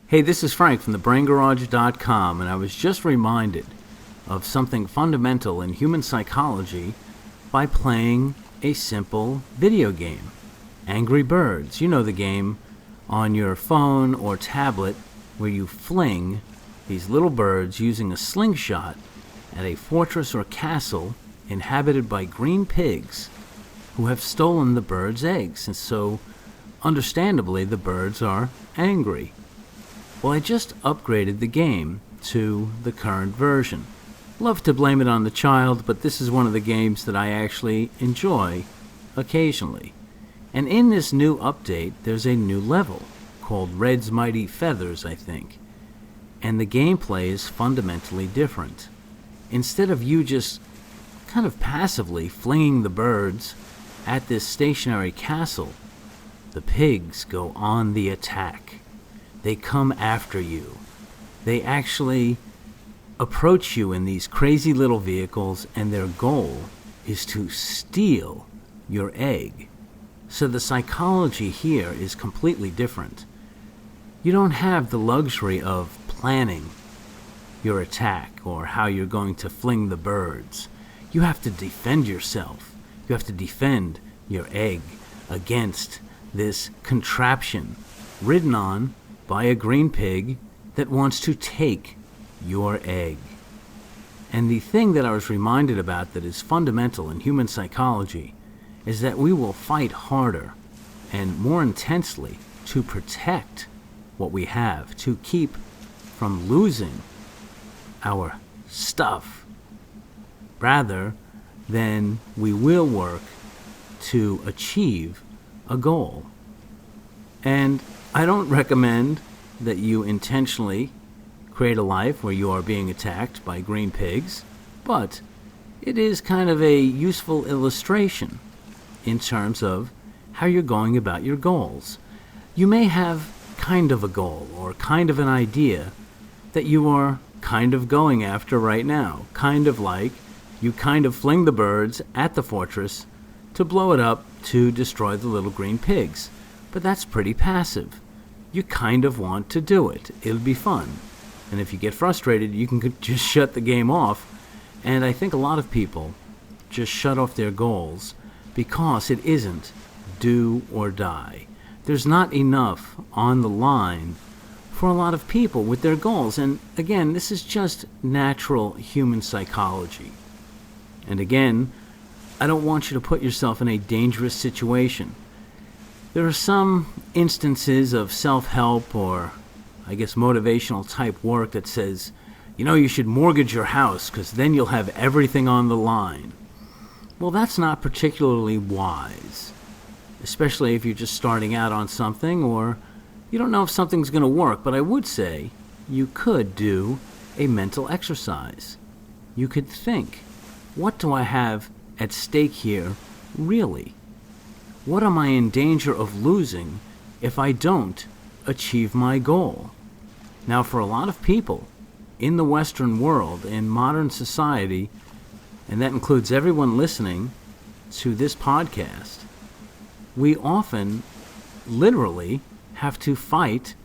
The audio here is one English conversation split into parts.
Hey, this is Frank from thebraingarage.com, and I was just reminded of something fundamental in human psychology by playing a simple video game. Angry Birds. You know the game on your phone or tablet where you fling these little birds using a slingshot at a fortress or castle inhabited by green pigs who have stolen the birds' eggs, and so, understandably, the birds are angry. Well, I just upgraded the game to the current version. Love to blame it on the child, but this is one of the games that I actually enjoy occasionally. And in this new update, there's a new level called Red's Mighty Feathers, I think. And the gameplay is fundamentally different. Instead of you just kind of passively flinging the birds at this stationary castle, the pigs go on the attack. They come after you. They actually approach you in these crazy little vehicles, and their goal is to steal your egg. So the psychology here is completely different. You don't have the luxury of planning your attack or how you're going to fling the birds. You have to defend yourself. You have to defend your egg against this contraption ridden on by a green pig that wants to take your egg. And the thing that I was reminded about that is fundamental in human psychology is that we will fight harder and more intensely to protect what we have, to keep from losing our stuff, rather than we will work to achieve a goal. And I don't recommend that you intentionally create a life where you are being attacked by green pigs, but it is kind of a useful illustration in terms of how you're going about your goals. You may have kind of a goal or kind of an idea that you are kind of going after right now, kind of like you kind of fling the birds at the fortress to blow it up to destroy the little green pigs. But that's pretty passive. You kind of want to do it. It'll be fun. And if you get frustrated, you can just shut the game off. And I think a lot of people just shut off their goals because it isn't do or die. There's not enough on the line for a lot of people with their goals. And again, this is just natural human psychology. And again, I don't want you to put yourself in a dangerous situation. There are some instances of self-help or, I guess, motivational type work that says, you should mortgage your house because then you'll have everything on the line. Well, that's not particularly wise, especially if you're just starting out on something or you don't know if something's going to work. But I would say you could do a mental exercise. You could think, what do I have at stake here, really? What am I in danger of losing if I don't achieve my goal? Now, for a lot of people in the Western world, in modern society, and that includes everyone listening to this podcast, we often literally have to fight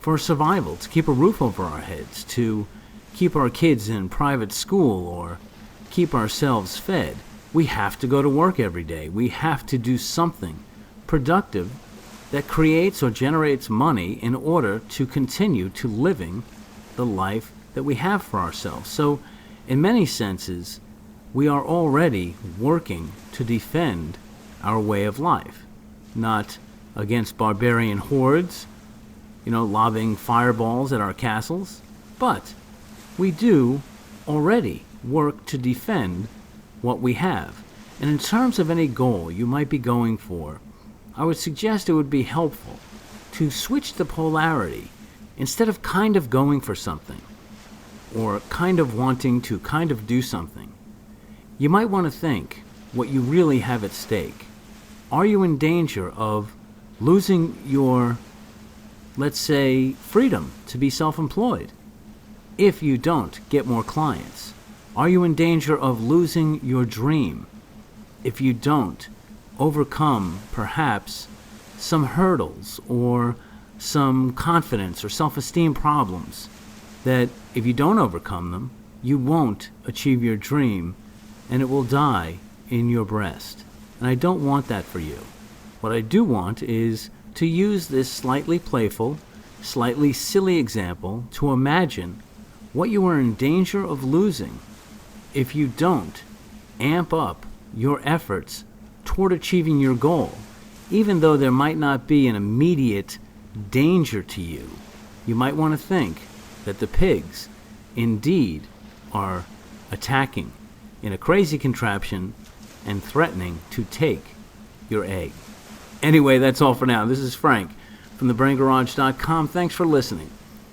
for survival, to keep a roof over our heads, to keep our kids in private school, or keep ourselves fed. We have to go to work every day. We have to do something productive that creates or generates money in order to continue to living the life that we have for ourselves. So, in many senses, we are already working to defend our way of life, not against barbarian hordes, lobbing fireballs at our castles, but we do already work to defend what we have. And in terms of any goal you might be going for, I would suggest it would be helpful to switch the polarity. Instead of kind of going for something or kind of wanting to kind of do something, you might want to think what you really have at stake. Are you in danger of losing your, let's say, freedom to be self-employed if you don't get more clients? Are you in danger of losing your dream if you don't overcome perhaps some hurdles or some confidence or self-esteem problems that if you don't overcome them, you won't achieve your dream and it will die in your breast. And I don't want that for you. What I do want is to use this slightly playful, slightly silly example to imagine what you are in danger of losing if you don't amp up your efforts toward achieving your goal. Even though there might not be an immediate danger to you, you might want to think that the pigs indeed are attacking in a crazy contraption and threatening to take your egg. Anyway, that's all for now. This is Frank from thebraingarage.com. Thanks for listening.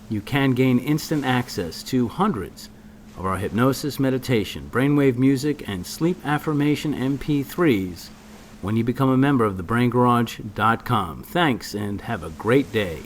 You can gain instant access to hundreds of our hypnosis, meditation, brainwave music, and sleep affirmation MP3s when you become a member of thebraingarage.com. Thanks, and have a great day.